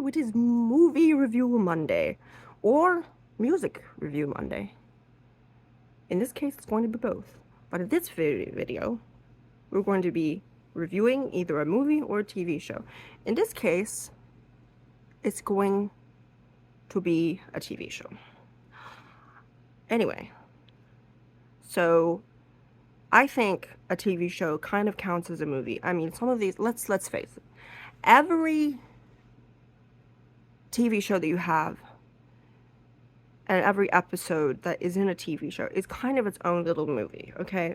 it is Movie Review Monday, or Music Review Monday. In this case, it's going to be both. But in this video, we're going to be reviewing either a movie or a TV show. In this case, it's going to be a TV show. Anyway, so I think a TV show kind of counts as a movie. I mean, some of these, let's face it. Every TV show that you have and every episode that is in a TV show is kind of its own little movie, okay?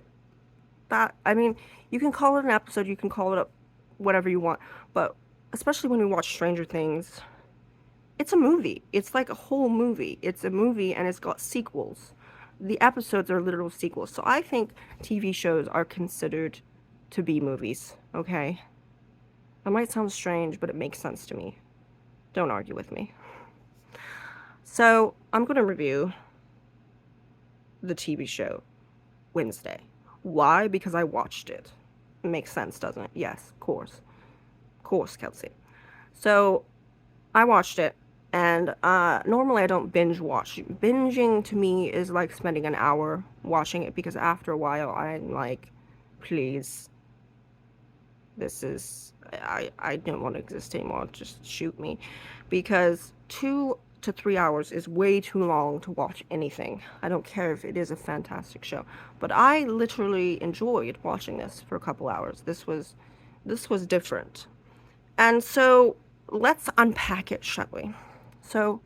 I mean, you can call it an episode, you can call it whatever you want, but especially when you watch Stranger Things, it's a movie. It's like a whole movie. It's a movie and it's got sequels. The episodes are literal sequels. So I think TV shows are considered to be movies, okay? That might sound strange, but it makes sense to me. Don't argue with me. So I'm going to review the TV show Wednesday. Why? Because I watched it. It makes sense, doesn't it? Yes, of course. Of course, Kelsey. So I watched it, and normally I don't binge watch. Binging to me is like spending an hour watching it, because after a while I'm like, please, this is, I don't want to exist anymore, just shoot me. Because 2 to 3 hours is way too long to watch anything. I don't care if it is a fantastic show, but I literally enjoyed watching this for a couple hours. This was different. And so let's unpack it, shall we? So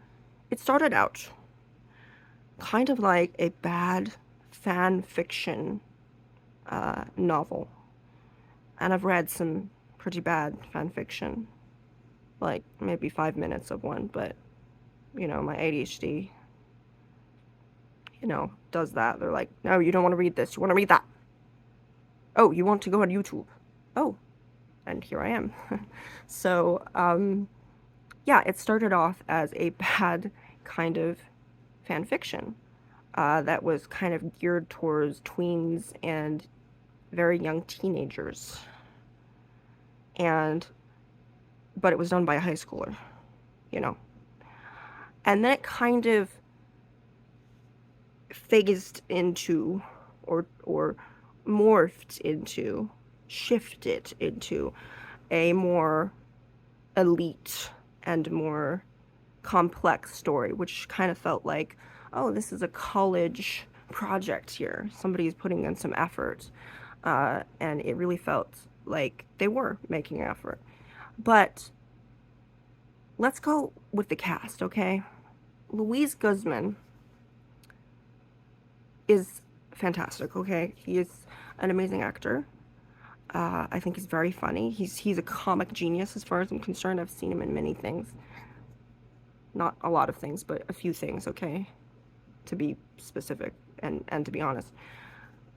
it started out kind of like a bad fan fiction novel. And I've read some pretty bad fan fiction, like maybe 5 minutes of one, but you know, my ADHD, does that. They're like, no, you don't want to read this, you want to read that. Oh, you want to go on YouTube. Oh, and here I am. So, yeah, it started off as a bad kind of fan fiction that was kind of geared towards tweens and very young teenagers. But it was done by a high schooler, And then it kind of phased into, or morphed into, shifted into a more elite and more complex story, which kind of felt like, oh, this is a college project here. Somebody's putting in some effort. And it really felt like they were making an effort. But let's go with the cast, okay? Luis Guzman is fantastic, okay? He is an amazing actor. I think he's very funny. He's a comic genius as far as I'm concerned. I've seen him in many things. Not a lot of things, but a few things, okay? To be specific and to be honest.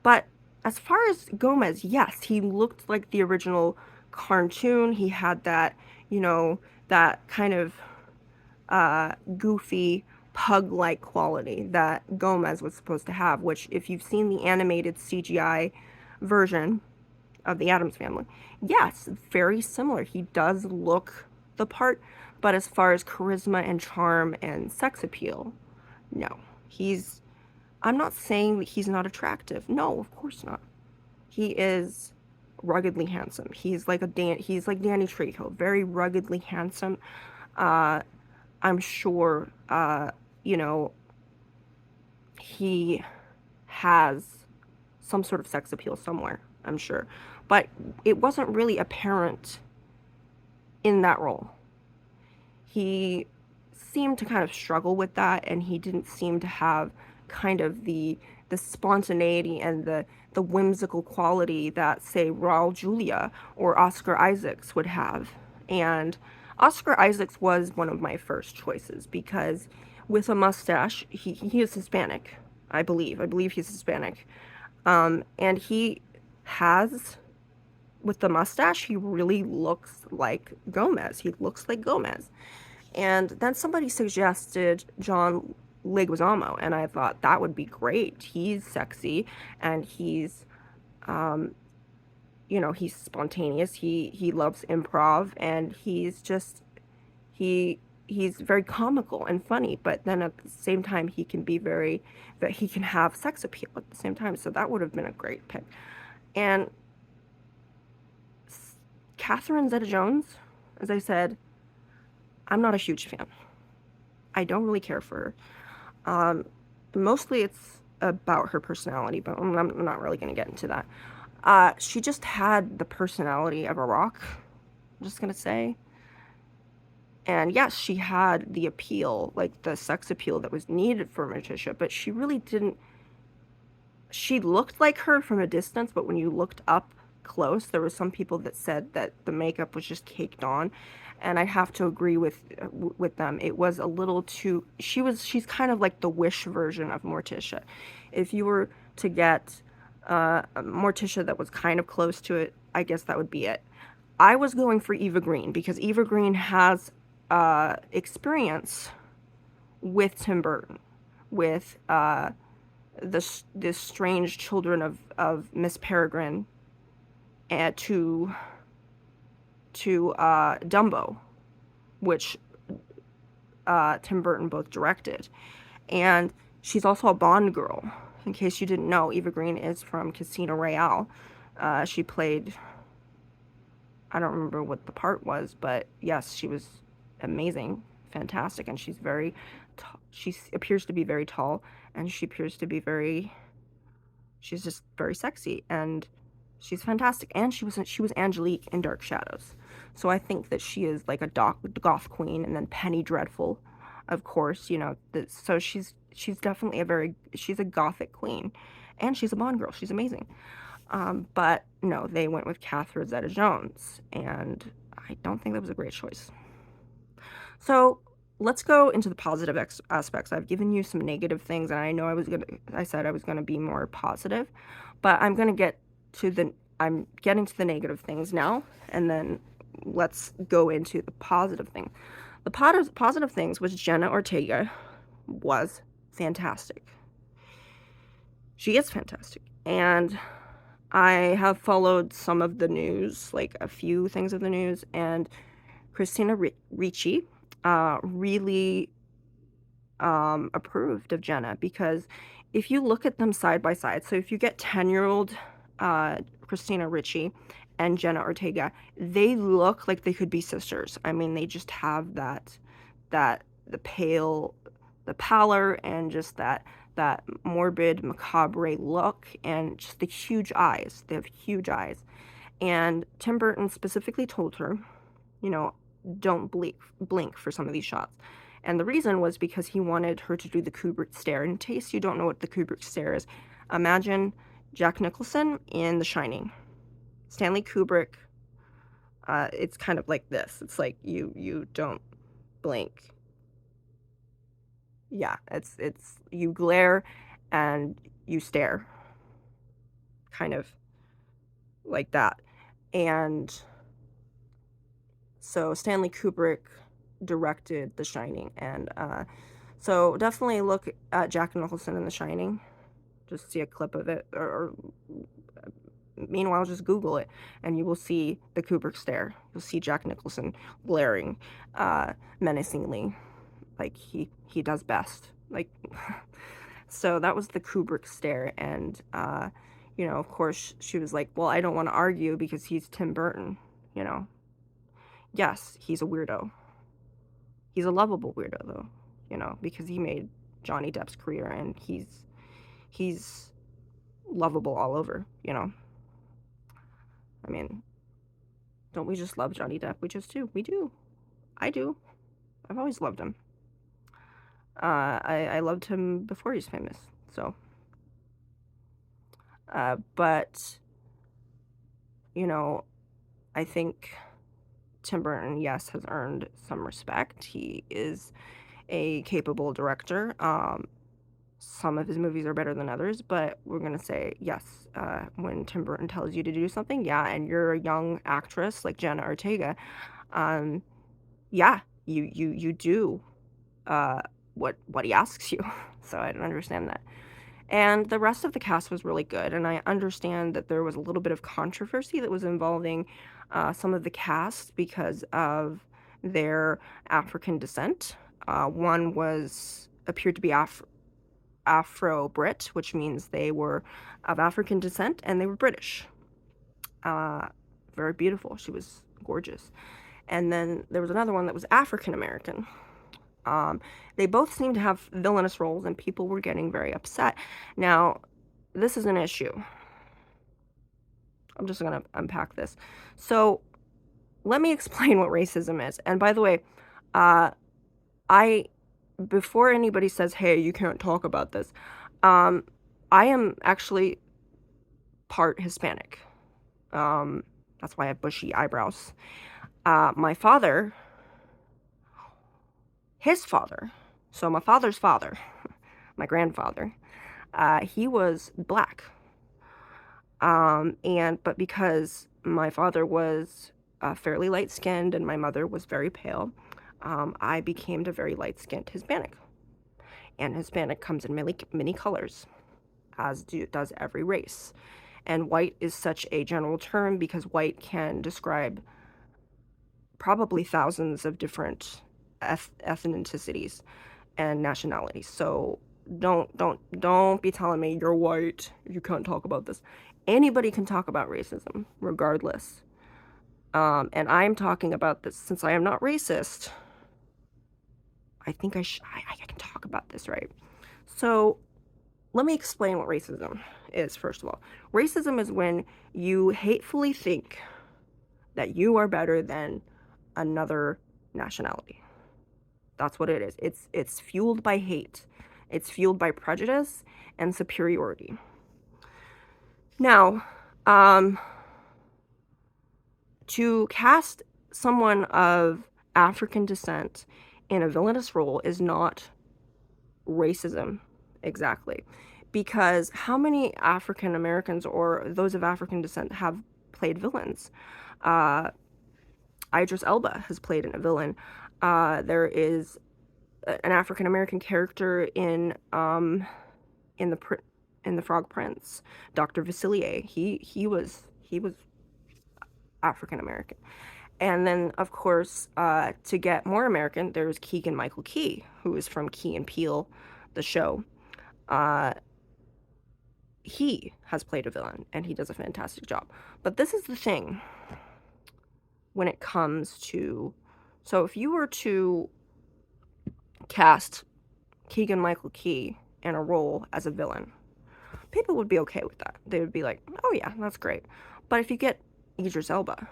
But as far as Gomez, yes, he looked like the original cartoon. He had that, that kind of goofy pug-like quality that Gomez was supposed to have, which if you've seen the animated CGI version of the Addams Family, yes, very similar. He does look the part, but as far as charisma and charm and sex appeal, no. I'm not saying that he's not attractive. No, of course not. He is ruggedly handsome. He's like Danny Trejo, very ruggedly handsome. I'm sure, he has some sort of sex appeal somewhere, I'm sure. But it wasn't really apparent in that role. He seemed to kind of struggle with that, and he didn't seem to have kind of the spontaneity and the whimsical quality that, say, Raul Julia or Oscar Isaacs would have. And Oscar Isaacs was one of my first choices because with a mustache, he is Hispanic, I believe. I believe he's Hispanic. And he has, with the mustache, he really looks like Gomez. He looks like Gomez. And then somebody suggested John Leguizamo, and I thought that would be great. He's sexy, and he's, he's spontaneous. He loves improv, and he's He's very comical and funny, but then at the same time he can be very that he can have sex appeal at the same time. So that would have been a great pick. And Catherine Zeta-Jones, as I said, I'm not a huge fan. I don't really care for her. Mostly it's about her personality, but I'm not really going to get into that. She just had the personality of a rock, I'm just going to say. And yes, she had the appeal, like the sex appeal that was needed for Morticia, but she really didn't. She looked like her from a distance, but when you looked up close, there were some people that said that the makeup was just caked on, and I have to agree with them. It was a little too. She's kind of like the Wish version of Morticia. If you were to get Morticia that was kind of close to it, I guess that would be it. I was going for Eva Green because Eva Green has experience with Tim Burton, with this strange children of Miss Peregrine, and to Dumbo, which Tim Burton both directed, and she's also a Bond girl. In case you didn't know, Eva Green is from Casino Royale. She played, I don't remember what the part was, but yes, she was amazing, fantastic, and she's very she appears to be very tall, and she appears to be she's just very sexy, and she's fantastic. And she was Angelique in Dark Shadows, so I think that she is like a goth queen. And then Penny Dreadful, of course, so she's definitely she's a gothic queen, and she's a Bond girl. She's amazing. But no, they went with Catherine Zeta-Jones, and I don't think that was a great choice. So let's go into the positive aspects. I've given you some negative things, and I know I said I was gonna be more positive, but I'm getting to the negative things now, and then let's go into the positive thing. The positive things was Jenna Ortega was fantastic. She is fantastic, and I have followed some of the news, like a few things of the news, and Christina Ricci really approved of Jenna, because if you look at them side by side, so if you get 10-year-old Christina Ricci and Jenna Ortega, they look like they could be sisters. I mean, they just have the pallor, and just that morbid, macabre look, and just the huge eyes. They have huge eyes. And Tim Burton specifically told her, don't blink for some of these shots. And the reason was because he wanted her to do the Kubrick stare. In case you don't know what the Kubrick stare is, imagine Jack Nicholson in The Shining. Stanley Kubrick, it's kind of like this. It's like you don't blink. Yeah, it's you glare and you stare. Kind of like that. And so Stanley Kubrick directed The Shining, and so definitely look at Jack Nicholson in The Shining. Just see a clip of it, or meanwhile, just Google it, and you will see the Kubrick stare. You'll see Jack Nicholson glaring menacingly, like he does best. Like, so that was the Kubrick stare, and of course, she was like, well, I don't want to argue because he's Tim Burton, Yes, he's a weirdo. He's a lovable weirdo, though, because he made Johnny Depp's career, and he's lovable all over, I mean, don't we just love Johnny Depp? We just do. We do. I do. I've always loved him. I loved him before he's famous, so. But, I think Tim Burton, yes, has earned some respect. He is a capable director. Some of his movies are better than others, but we're going to say, yes, when Tim Burton tells you to do something, yeah, and you're a young actress like Jenna Ortega, yeah, you do what he asks you. So I don't understand that. And the rest of the cast was really good, and I understand that there was a little bit of controversy that was involving some of the cast because of their African descent. One appeared to be Afro-Brit, which means they were of African descent and they were British. Very beautiful. She was gorgeous. And then there was another one that was African American. They both seemed to have villainous roles, and people were getting very upset. Now, this is an issue. I'm just going to unpack this. So, let me explain what racism is. And by the way, before anybody says, hey, you can't talk about this, I am actually part Hispanic. That's why I have bushy eyebrows. My father, his father, so my father's father, my grandfather, he was black. But because my father was fairly light-skinned and my mother was very pale, I became a very light-skinned Hispanic. And Hispanic comes in many colors, as does every race. And white is such a general term because white can describe probably thousands of different ethnicities and nationalities. So don't be telling me you're white, you can't talk about this. Anybody can talk about racism, regardless. And I'm talking about this since I am not racist. I think I can talk about this, right? So let me explain what racism is, first of all. Racism is when you hatefully think that you are better than another nationality. That's what it is. It's fueled by hate. It's fueled by prejudice and superiority. Now, to cast someone of African descent in a villainous role is not racism exactly, because how many African Americans or those of African descent have played villains? Idris Elba has played a villain. There is an African American character in the Frog Prince, Dr. Vasilier. He was African American. And then, of course, to get more American, there's Keegan-Michael Key, who is from Key and Peele, the show. He has played a villain, and he does a fantastic job. But this is the thing when it comes to... So if you were to cast Keegan-Michael Key in a role as a villain, people would be okay with that. They would be like, oh yeah, that's great. But if you get Idris Elba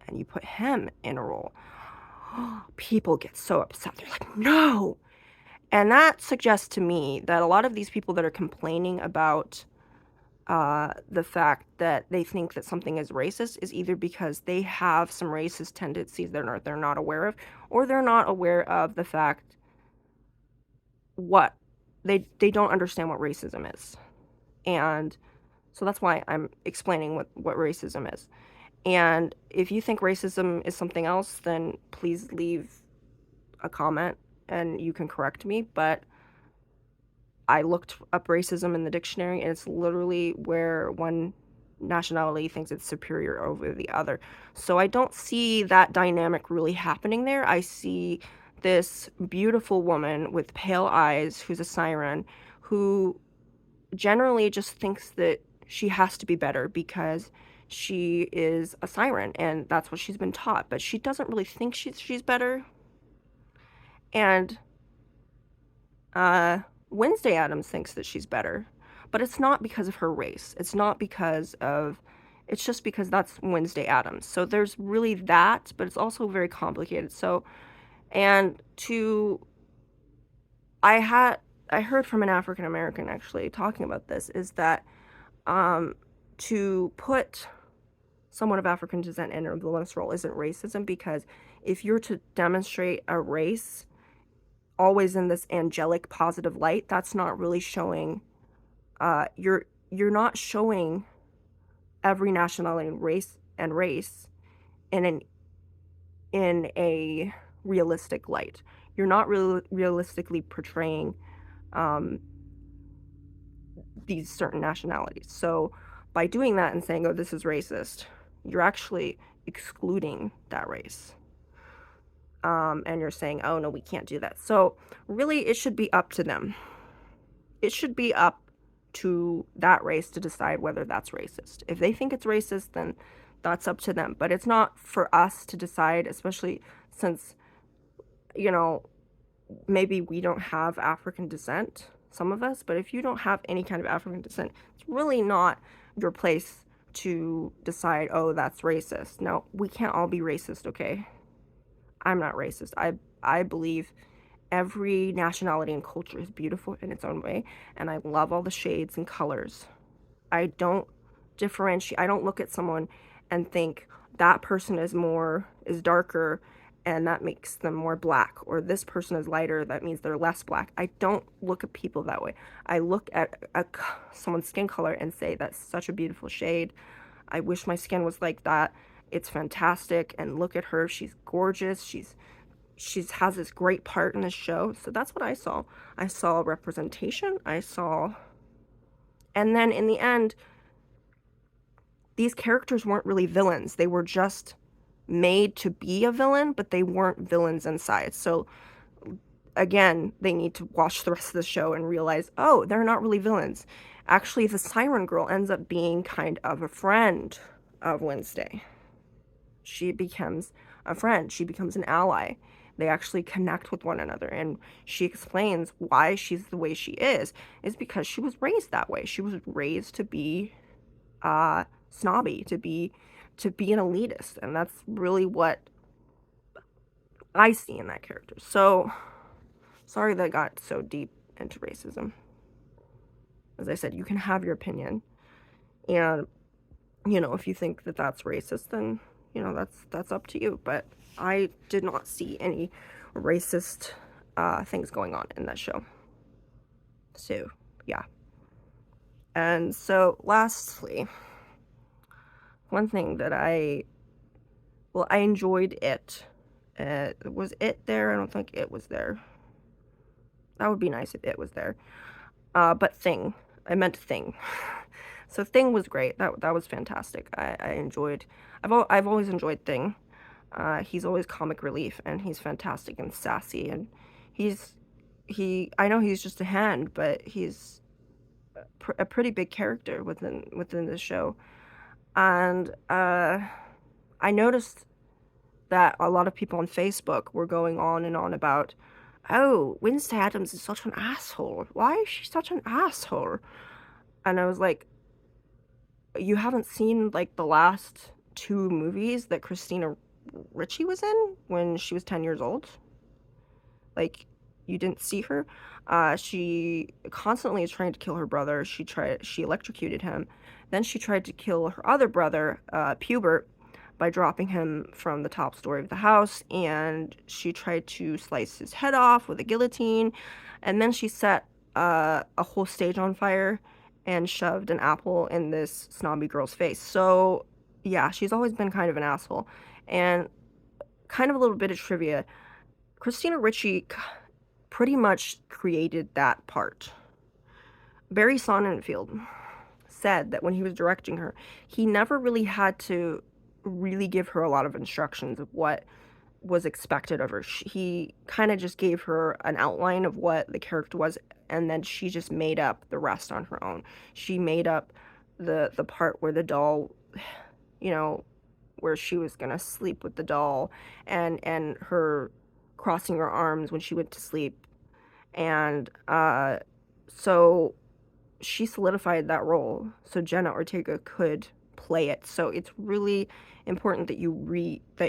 and you put him in a role, people get so upset. They're like, no! And that suggests to me that a lot of these people that are complaining about the fact that they think that something is racist is either because they have some racist tendencies they're not aware of, or they're not aware of the fact what they don't understand what racism is. And so that's why I'm explaining what racism is. And if you think racism is something else, then please leave a comment and you can correct me. But I looked up racism in the dictionary, and it's literally where one nationality thinks it's superior over the other. So I don't see that dynamic really happening there. I see this beautiful woman with pale eyes who's a siren, who generally just thinks that she has to be better because she is a siren, and that's what she's been taught. But she doesn't really think she's better. And Wednesday Addams thinks that she's better, but it's not because of her race. It's just because that's Wednesday Addams. So there's really that, but it's also very complicated. So, I heard from an African American actually talking about this, is that to put someone of African descent in a villainous role isn't racism, because if you're to demonstrate a race always in this angelic positive light, that's not really showing you're not showing every nationality and race in a realistic light. You're not really realistically portraying these certain nationalities. So by doing that and saying, oh, this is racist, you're actually excluding that race. and you're saying, oh no, we can't do that. So really, it should be up to them. It should be up to that race to decide whether that's racist. If they think it's racist, then that's up to them. But it's not for us to decide, especially since, you know, maybe we don't have African descent, some of us, but if you don't have any kind of African descent, it's really not your place to decide, oh, that's racist. No, we can't all be racist, okay? I'm not racist. I believe every nationality and culture is beautiful in its own way, and I love all the shades and colors. I don't differentiate. I don't look at someone and think that person is darker and that makes them more black, or this person is lighter, that means they're less black. I don't look at people that way. I look at someone's skin color and say that's such a beautiful shade. I wish my skin was like that. It's fantastic, and look at her. She's gorgeous. She's has this great part in the show. So that's what I saw. I saw representation. And then in the end, these characters weren't really villains. They were just made to be a villain, but they weren't villains inside. So again, they need to watch the rest of the show and realize, oh, they're not really villains. Actually, the Siren Girl ends up being kind of a friend of Wednesday. She becomes a friend. She becomes an ally. They actually connect with one another, and she explains why she's the way she is because she was raised that way. She was raised to be snobby, to be an elitist, and that's really what I see in that character. So sorry that got so deep into racism. As I said, you can have your opinion, and if you think that that's racist, then that's up to you. But I did not see any racist things going on in that show. So yeah. And so lastly, one thing that I enjoyed it. Was it there? I don't think it was there. That would be nice if it was there. But Thing. I meant Thing. So Thing was great. That was fantastic. I enjoyed. I've always enjoyed Thing. He's always comic relief, and he's fantastic and sassy, and I know he's just a hand, but he's a pretty big character within the show. And I noticed that a lot of people on Facebook were going on and on about, oh, Wednesday Addams is such an asshole. Why is she such an asshole? And I was like, you haven't seen like the last 2 movies that Christina Ricci was in when she was 10 years old? Like, you didn't see her? She constantly is trying to kill her brother. She electrocuted him. Then she tried to kill her other brother, Pubert, by dropping him from the top story of the house, and she tried to slice his head off with a guillotine, and then she set a whole stage on fire and shoved an apple in this snobby girl's face. So yeah, she's always been kind of an asshole. And kind of a little bit of trivia, Christina Ricci pretty much created that part. Barry Sonnenfeld said that when he was directing her, he never really had to really give her a lot of instructions of what was expected of her. He kind of just gave her an outline of what the character was, and then she just made up the rest on her own. She made up the part where the doll, where she was gonna sleep with the doll, and her crossing her arms when she went to sleep, and so she solidified that role so Jenna Ortega could play it. So it's really important that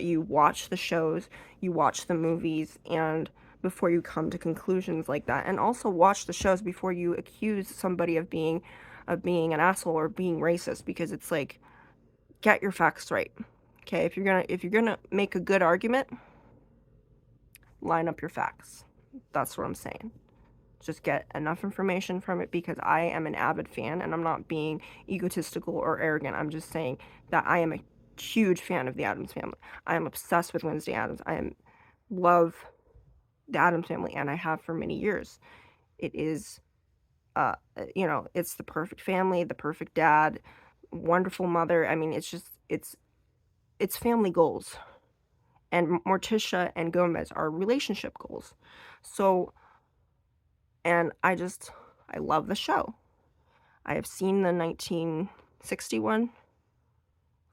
you watch the shows, you watch the movies, and before you come to conclusions like that, and also watch the shows before you accuse somebody of being an asshole or being racist, because it's like, get your facts right. Okay, if you're gonna make a good argument, line up your facts. That's what I'm saying. Just get enough information from it, because I am an avid fan, and I'm not being egotistical or arrogant. I'm just saying that I am a huge fan of the Addams Family. I am obsessed with Wednesday Addams. Love the Addams Family, and I have for many years. It is, it's the perfect family, the perfect dad, wonderful mother. I mean, it's family goals. and Morticia and Gomez are relationship goals. So, and I love the show. I have seen the 1961. Is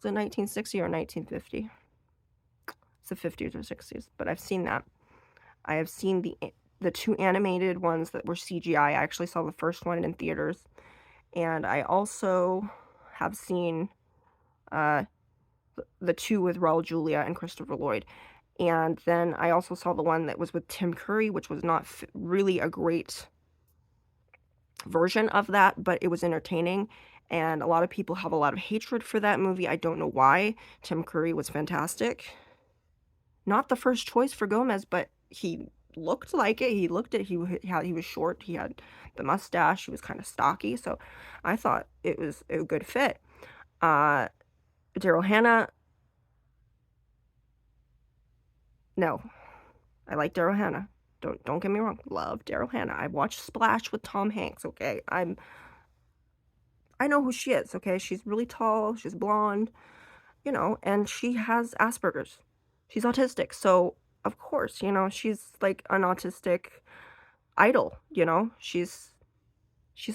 it 1960 or 1950? It's the 50s or 60s, but I've seen that. I have seen the two animated ones that were CGI. I actually saw the first one in theaters, and I also have seen uh, the two with Raul Julia and Christopher Lloyd. And then I also saw the one that was with Tim Curry, which was not really a great version of that, but it was entertaining. And a lot of people have a lot of hatred for that movie. I don't know why. Tim Curry was fantastic. Not the first choice for Gomez, but he looked like it. He looked it. He was short. He had the mustache. He was kind of stocky. So I thought it was a good fit. Daryl Hannah. No, I like Daryl Hannah. Don't get me wrong. Love Daryl Hannah. I watched Splash with Tom Hanks. Okay, I know who she is. Okay, she's really tall. She's blonde. And she has Asperger's. She's autistic. So of course, she's like an autistic idol. She's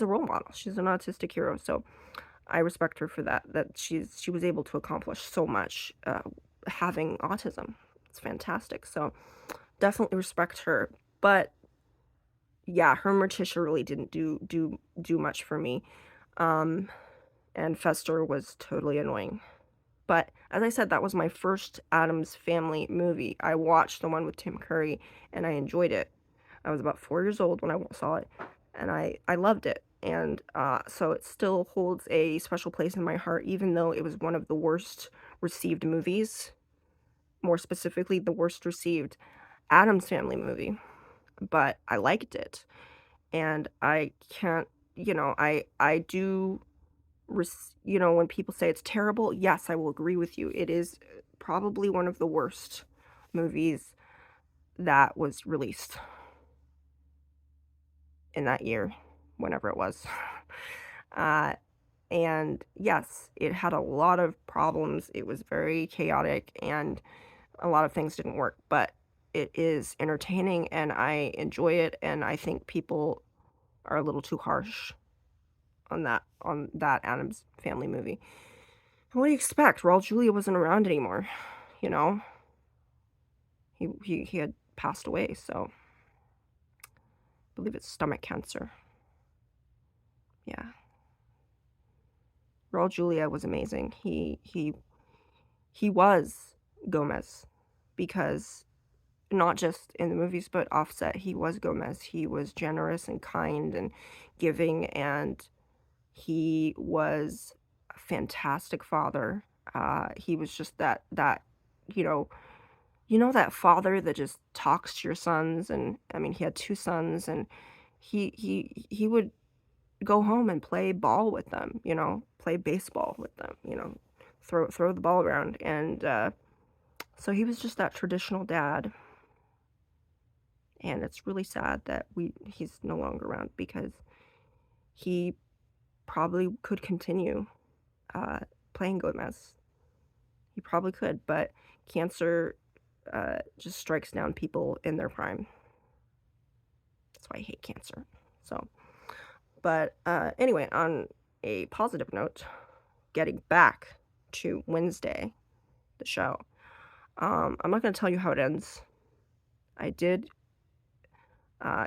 a role model. She's an autistic hero. So I respect her for that. That she was able to accomplish so much having autism. It's fantastic. So definitely respect her. But yeah, her Morticia really didn't do much for me. And Fester was totally annoying. But as I said, that was my first Addams Family movie. I watched the one with Tim Curry, and I enjoyed it. I was about 4 years old when I saw it, and I loved it. And so it still holds a special place in my heart, even though it was one of the worst received movies. More specifically, the worst received Addams Family movie. But I liked it. And I can't, I do when people say it's terrible, yes, I will agree with you. It is probably one of the worst movies that was released in that year, whenever it was. And yes, it had a lot of problems. It was very chaotic and a lot of things didn't work, but it is entertaining and I enjoy it, and I think people are a little too harsh on that Addams Family movie. What do you expect? Raul Julia wasn't around anymore, you know? He had passed away, so I believe it's stomach cancer. Yeah. Raul Julia was amazing. He was Gomez because not just in the movies but offset, he was Gomez. He was generous and kind and giving, and he was a fantastic father. He was just that you know that father that just talks to your sons. And I mean, he had 2 sons, and he would go home and play ball with them, play baseball with them, throw the ball around. And so he was just that traditional dad. And it's really sad that he's no longer around, because he probably could continue playing Gomez. He probably could, but cancer just strikes down people in their prime. That's why I hate cancer. So, but anyway, on a positive note, getting back to Wednesday, the show, I'm not going to tell you how it ends. I did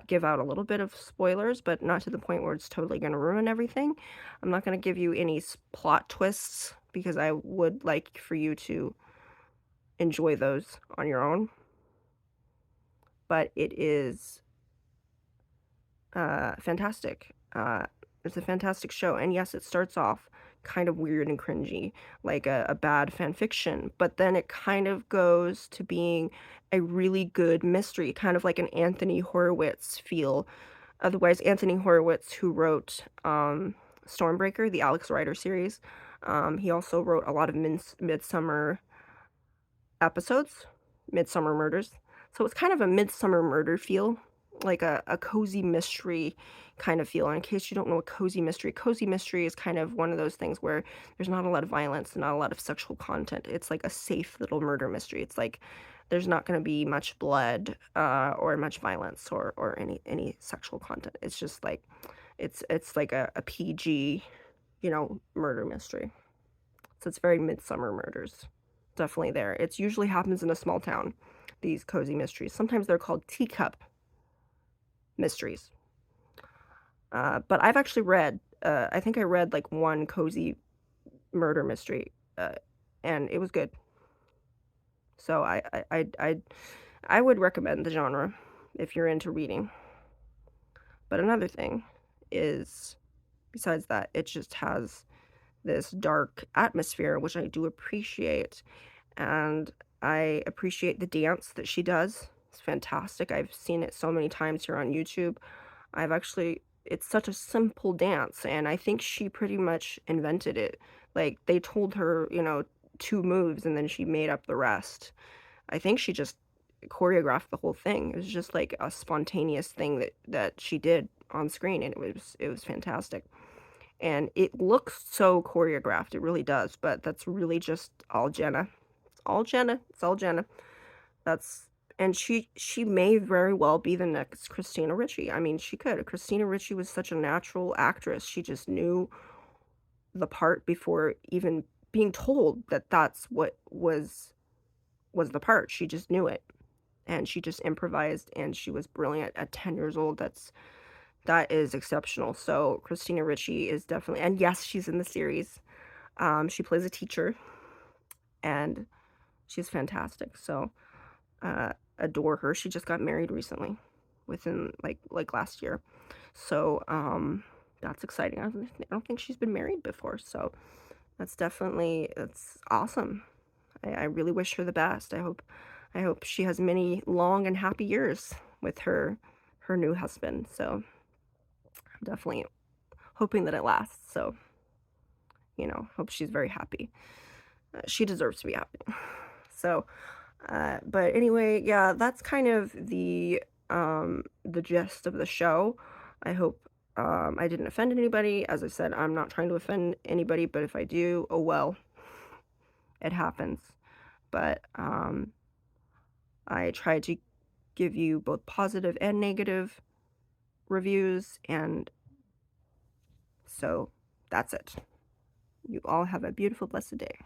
give out a little bit of spoilers, but not to the point where it's totally going to ruin everything. I'm not going to give you any plot twists, because I would like for you to enjoy those on your own. But it is fantastic. It's a fantastic show. And yes, it starts off kind of weird and cringy, like a bad fan fiction, but then it kind of goes to being a really good mystery, kind of like an Anthony Horowitz feel. Otherwise, Anthony Horowitz, who wrote Stormbreaker, the Alex Rider series, he also wrote a lot of Midsummer episodes, Midsummer Murders. So it's kind of a Midsummer Murder feel, like a cozy mystery kind of feel. And in case you don't know what cozy mystery is kind of one of those things where there's not a lot of violence and not a lot of sexual content. It's like a safe little murder mystery. It's like There's not going to be much blood or much violence or any sexual content. It's just like it's like a PG, murder mystery. So it's very Midsummer Murders. Definitely there. It usually happens in a small town, these cozy mysteries. Sometimes they're called teacup mysteries. But I've actually read, I think I read like one cozy murder mystery, and it was good. So I would recommend the genre if you're into reading. But another thing is, besides that, it just has this dark atmosphere, which I do appreciate. And I appreciate the dance that she does. It's fantastic. I've seen it so many times here on YouTube. It's such a simple dance, and I think she pretty much invented it. Like, they told her, 2 moves, and then she made up the rest. I think she just choreographed the whole thing. It was just like a spontaneous thing that she did on screen, and it was fantastic. And it looks so choreographed, it really does, but that's really just all Jenna. It's all Jenna. It's all Jenna. That's and she may very well be the next Christina Ricci. I mean, she could. Christina Ricci was such a natural actress. She just knew the part before even being told that that's what was the part. She just knew it, and she just improvised, and she was brilliant at 10 years old. That is exceptional. So Christina Ricci is definitely, and yes, she's in the series. She plays a teacher, and she's fantastic. So adore her. She just got married recently, within like last year. So that's exciting. I don't think she's been married before. So that's awesome. I really wish her the best. I hope she has many long and happy years with her new husband. So I'm definitely hoping that it lasts. So, hope she's very happy. She deserves to be happy. So, but anyway, yeah, that's kind of the gist of the show. I hope I didn't offend anybody. As I said, I'm not trying to offend anybody, but if I do, oh well, it happens. But I try to give you both positive and negative reviews, and so that's it. You all have a beautiful, blessed day.